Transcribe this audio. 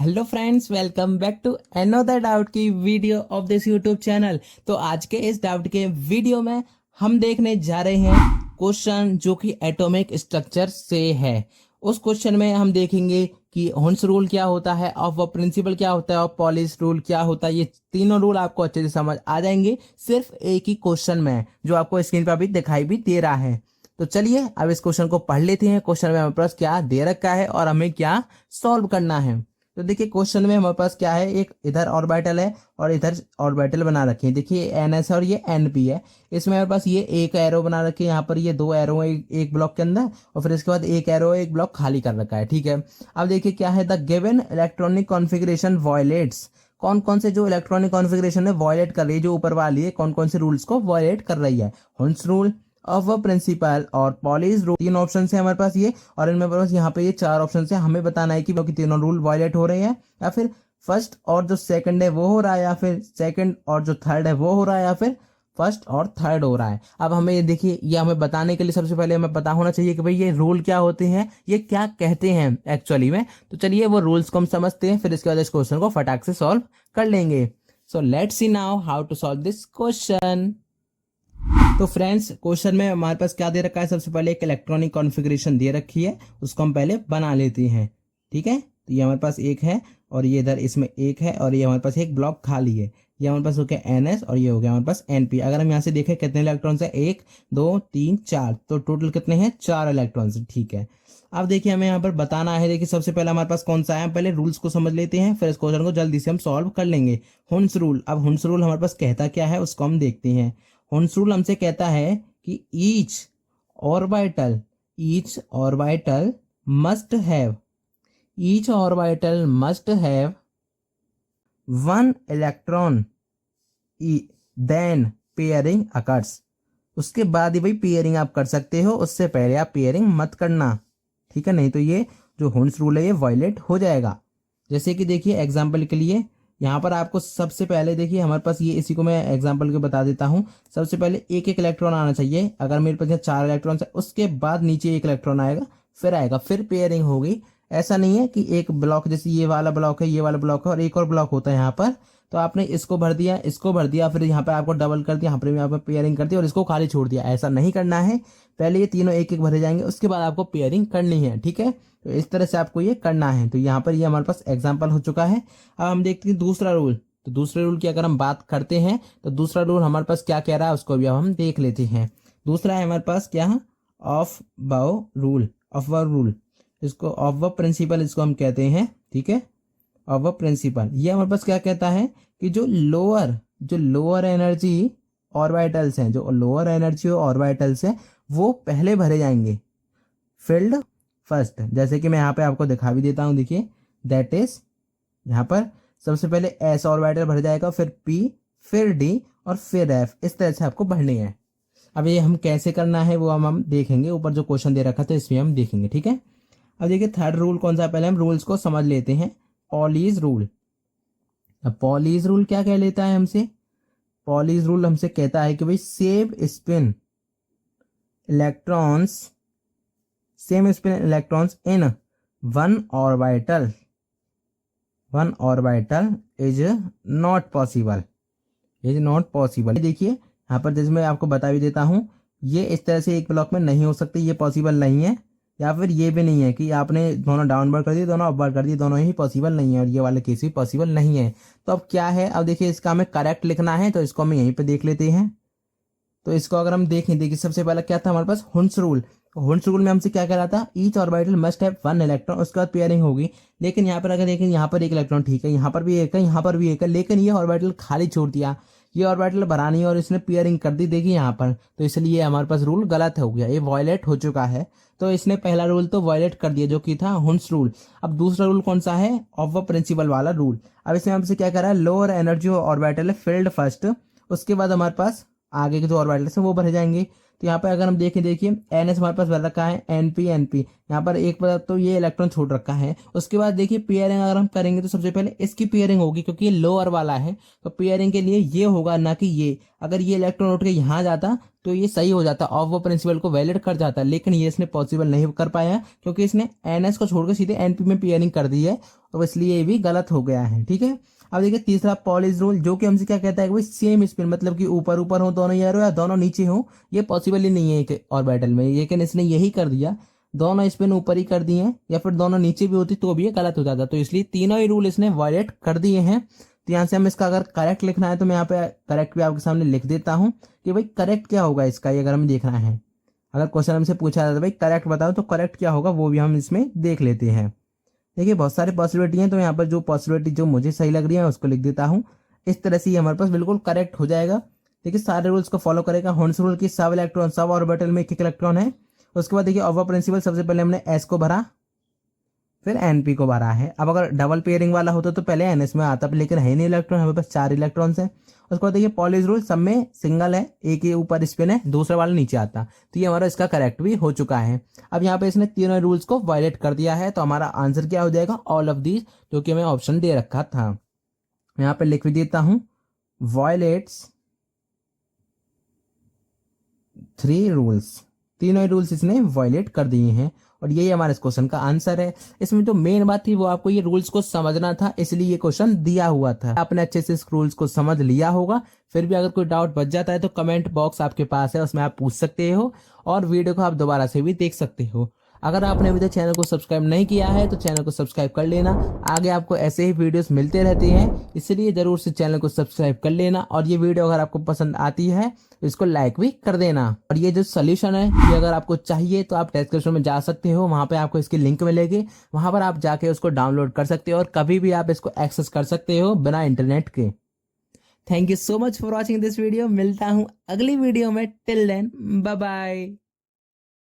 Hello friends, welcome back to another doubt की video of this YouTube channel. तो आज के इस डाउट के वीडियो में हम देखने जा रहे हैं क्वेश्चन जो कि एटॉमिक स्ट्रक्चर से है। उस क्वेश्चन में हम देखेंगे कि हुंस रूल क्या होता है, ऑफ व प्रिंसिपल क्या होता है और पॉलिश रूल क्या होता है। ये तीनों रूल आपको अच्छे से समझ आ जाएंगे सिर्फ एक ही क्वेश्चन में, जो आपको स्क्रीन पर अभी दिखाई भी दे रहा है। तो चलिए अब इस क्वेश्चन को पढ़ लेते हैं। क्वेश्चन में हमारे पास क्या दे रखा है और हमें क्या सॉल्व करना है। तो देखिए क्वेश्चन में हमारे पास क्या है, एक इधर ऑर्बिटल है और इधर ऑर्बिटल बना रखे हैं। देखिए एनएस है और ये एनपी है। इसमें हमारे पास ये एक एरो बना रखे हैं, यहाँ पर ये दो एरो है एक ब्लॉक के अंदर, और फिर इसके बाद एक एरो एक ब्लॉक खाली कर रखा है। ठीक है, अब देखिए क्या है, the given electronic configuration violets. कौन कौन से जो इलेक्ट्रॉनिक कॉन्फ़िगरेशन है वायलेट कर रही है, जो ऊपर वाली है कौन कौन से रूल्स को वायलेट कर रही है। Hund's rule, Aufbau principle और पॉलिश रूल। तीन ऑप्शन है हमारे पास ये, और इनमें पास यहाँ पे ये चार ऑप्शन है। हमें बताना है कि तीनों रूल वायलेट हो रहे हैं, या फिर फर्स्ट और जो सेकंड है वो हो रहा है, या फिर सेकंड और जो थर्ड है वो हो रहा है, या फिर फर्स्ट और थर्ड हो रहा है। अब हमें ये देखिए, ये हमें बताने के लिए सबसे पहले हमें पता होना चाहिए कि भाई ये रूल क्या होते हैं, ये क्या कहते हैं एक्चुअली में। तो चलिए वो रूल्स को हम समझते हैं, फिर इसके बाद इस क्वेश्चन को फटाक से सॉल्व कर लेंगे। So let's see now how to solve this question. तो फ्रेंड्स क्वेश्चन में हमारे पास क्या दे रखा है, सबसे पहले एक इलेक्ट्रॉनिक कॉन्फ़िगरेशन दे रखी है, उसको हम पहले बना लेते हैं। ठीक है, तो ये हमारे पास एक है और ये इधर इसमें एक है, और ये हमारे पास एक ब्लॉक खाली है। ये हमारे पास हो गया एनएस और ये हो गया हमारे पास एनपी। अगर हम यहाँ से देखें कितने इलेक्ट्रॉन्स है, 1 2 3 4, तो टोटल कितने हैं, 4 इलेक्ट्रॉन्स। ठीक है, अब देखिए हमें यहाँ पर बताना है। देखिए सबसे पहले हमारे पास कौन सा है, पहले रूल्स को समझ लेते हैं, फिर इस क्वेश्चन को जल्दी से हम सॉल्व कर लेंगे। हुंस रूल, अब हुंस रूल हमारे पास कहता क्या है उसको हम देखते हैं। हुंस रूल हमसे कहता है कि each orbital must have one electron then pairing occurs. उसके बाद ही भाई पेयरिंग आप कर सकते हो, उससे पहले आप पेयरिंग मत करना। ठीक है, नहीं तो ये जो हुंस रूल है ये वायलेट हो जाएगा। जैसे कि देखिए एग्जाम्पल के लिए यहाँ पर आपको सबसे पहले देखिए हमारे पास ये, इसी को मैं एग्जांपल के बता देता हूँ। सबसे पहले एक एक इलेक्ट्रॉन आना चाहिए। अगर मेरे पास यहाँ 4 इलेक्ट्रॉन है, उसके बाद नीचे एक इलेक्ट्रॉन आएगा, फिर पेयरिंग होगी। ऐसा नहीं है कि एक ब्लॉक, जैसे ये वाला ब्लॉक है, ये वाला ब्लॉक है और एक और ब्लॉक होता है यहाँ पर, तो आपने इसको भर दिया, फिर यहाँ पे आपको डबल कर दिया, यहाँ पे पेयरिंग कर दी और इसको खाली छोड़ दिया। ऐसा नहीं करना है, पहले ये तीनों एक एक भरे जाएंगे, उसके बाद आपको पेयरिंग करनी है। ठीक है, तो इस तरह से आपको ये करना है। तो यहाँ पर ये हमारे पास एग्जाम्पल हो चुका है। अब हम देखते हैं दूसरा रूल। तो दूसरे रूल की अगर हम बात करते हैं तो दूसरा रूल हमारे पास क्या कह रहा है उसको भी अब हम देख लेते हैं। दूसरा है हमारे पास क्या, ऑफ व रूल, इसको ऑफ व प्रिंसिपल इसको हम कहते हैं। ठीक है, ऑफ व प्रिंसिपल ये हमारे पास क्या कहता है कि जो लोअर एनर्जी ऑर्बिटल्स हैं, वो पहले भरे जाएंगे, फिल्ड फर्स्ट। जैसे कि मैं यहाँ पे आपको दिखा भी देता हूँ, देखिए दैट इज यहाँ पर सबसे पहले एस ऑर्बिटल भर जाएगा, फिर पी, फिर डी और फिर एफ। इस तरह से आपको भरनी है। अब ये हम कैसे करना है वो हम देखेंगे, ऊपर जो क्वेश्चन दे रखा था इसमें हम देखेंगे। ठीक है, अब देखिए थर्ड रूल कौन सा है, पहले हम रूल्स को समझ लेते हैं। Pauli's rule. अब पॉलीज रूल क्या कह लेता है हमसे, पॉलीज रूल हमसे कहता है कि भाई same spin electrons in one orbital is not possible. देखिए यहाँ पर जैसे मैं आपको बता भी देता हूँ, ये इस तरह से एक ब्लॉक में नहीं हो सकते, ये पॉसिबल नहीं है। या फिर ये भी नहीं है कि आपने दोनों डाउनवर्ड कर दिए, दोनों अपवर्ड कर दिए, दोनों ही पॉसिबल नहीं है, और ये वाले केस भी पॉसिबल नहीं है। तो अब क्या है, अब देखिए इसका हमें करेक्ट लिखना है, तो इसको हम यहीं पे देख लेते हैं। तो इसको अगर हम देखें, देखिए सबसे पहला क्या था हमारे पास, हुंस रूल। हुंस रूल में हमसे क्या कह रहा था, each orbital must have one electron, उसके बाद पेयरिंग होगी। लेकिन यहाँ पर अगर देखें, यहाँ पर एक इलेक्ट्रॉन ठीक है, यहाँ पर भी एक है, यहाँ पर भी एक है, लेकिन ये ऑर्बिटल खाली छोड़ दिया, ये ऑर्बिटल भरा नहीं और इसने पेयरिंग कर दी, देखिए यहाँ पर। तो इसलिए हमारे पास रूल गलत हो गया, ये वायलेट हो चुका है। तो इसने पहला रूल तो वायलेट कर दिया जो कि था हुंस रूल। अब दूसरा रूल कौन सा है, ऑफ व प्रिंसिपल वाला रूल। अब इसमें हमसे क्या कर रहा है, लोअर एनर्जी ऑर्बिटल है फील्ड फर्स्ट, उसके बाद हमारे पास आगे के जो ऑर्बिटल्स हैं वो भरे जाएंगे। तो यहाँ पर अगर हम देखिए एनएस हमारे पास भर रखा है, एनपी यहाँ पर एक बार तो ये इलेक्ट्रॉन छोड़ रखा है। उसके बाद देखिए पेयरिंग अगर हम करेंगे तो सबसे पहले इसकी पेयरिंग होगी, क्योंकि ये लोअर वाला है, तो पेयरिंग के लिए ये होगा ना कि ये। अगर ये इलेक्ट्रॉन उठ के यहाँ जाता तो ये सही हो जाता और वो प्रिंसिपल को वैलिड कर जाता, लेकिन ये इसने पॉसिबल नहीं कर पाया क्योंकि इसने NS को छोड़कर सीधे NP में पेयरिंग कर दी है, और इसलिए ये भी गलत हो गया है। ठीक है, अब देखिए तीसरा पॉलिश रूल, जो कि हमसे क्या कहता है कि भाई सेम स्पिन, मतलब कि ऊपर ऊपर हो दोनों एरो या दोनों नीचे हो, ये पॉसिबल ही नहीं है एक ऑर्बिटल में, लेकिन इसने यही कर दिया, दोनों स्पिन ऊपर ही कर दिए हैं, या फिर दोनों नीचे भी होती तो भी ये गलत हो जाता, तो इसलिए तीनों ही रूल इसने वायलेट कर दिए हैं। तो यहाँ से हम इसका अगर करेक्ट लिखना है तो मैं यहाँ पे करेक्ट भी आपके सामने लिख देता हूँ कि भाई करेक्ट क्या होगा इसका, ये अगर हमें देखना है, अगर क्वेश्चन हमसे पूछा जाता है भाई करेक्ट बताओ तो करेक्ट क्या होगा, वो भी हम इसमें देख लेते हैं। देखिए बहुत सारी पॉसिबिलिटी हैं, तो यहाँ पर जो पॉसिबिलिटी जो मुझे सही लग रही है उसको लिख देता हूँ। इस तरह से ये हमारे पास बिल्कुल करेक्ट हो जाएगा। देखिए सारे रूल्स को फॉलो करेगा। हॉर्न्स रूल की सब इलेक्ट्रॉन सब ऑर्बिटल में एक इलेक्ट्रॉन है। उसके बाद देखिए ऑवर प्रिंसिपल, सबसे पहले हमने S को भरा, फिर NP को भरा है। अब अगर डबल पेयरिंग वाला होता तो पहले NS में आता, लेकिन है नहीं इलेक्ट्रॉन, हमारे पास 4 इलेक्ट्रॉन्स हैं। उसके बाद देखिए पॉलिश रूल, सब में सिंगल है, एक ही ऊपर स्पिन है, दूसरा वाला नीचे आता, तो ये हमारा इसका करेक्ट भी हो चुका है। अब यहाँ पे इसने तीनों रूल्स को वायलेट कर दिया है, तो हमारा आंसर क्या हो जाएगा, ऑल ऑफ दीज, जो कि हमें ऑप्शन दे रखा था। यहाँ पे लिख भी देता हूं, वायलेट्स 3 रूल्स, तीनों रूल्स इसने वायलेट कर दिए हैं, और यही हमारे इस क्वेश्चन का आंसर है। इसमें जो मेन बात थी वो आपको ये रूल्स को समझना था, इसलिए ये क्वेश्चन दिया हुआ था। आपने अच्छे से इस रूल्स को समझ लिया होगा। फिर भी अगर कोई डाउट बच जाता है तो कमेंट बॉक्स आपके पास है, उसमें आप पूछ सकते हो, और वीडियो को आप दोबारा से भी देख सकते हो। अगर आपने अभी तक चैनल को सब्सक्राइब नहीं किया है तो चैनल को सब्सक्राइब कर लेना, आगे आपको ऐसे ही वीडियोस मिलते रहते हैं, इसलिए जरूर से चैनल को सब्सक्राइब कर लेना। और ये वीडियो अगर आपको पसंद आती है तो इसको लाइक भी कर देना। और ये जो सोल्यूशन है ये अगर आपको चाहिए तो आप डिस्क्रिप्शन में जा सकते हो, वहां पे आपको इसकी लिंक मिलेगी, वहां पर आप जाके उसको डाउनलोड कर सकते हो और कभी भी आप इसको एक्सेस कर सकते हो बिना इंटरनेट के। Thank you so much for watching this video. मिलता हूँ अगली वीडियो में, टिल देन बाय बाय।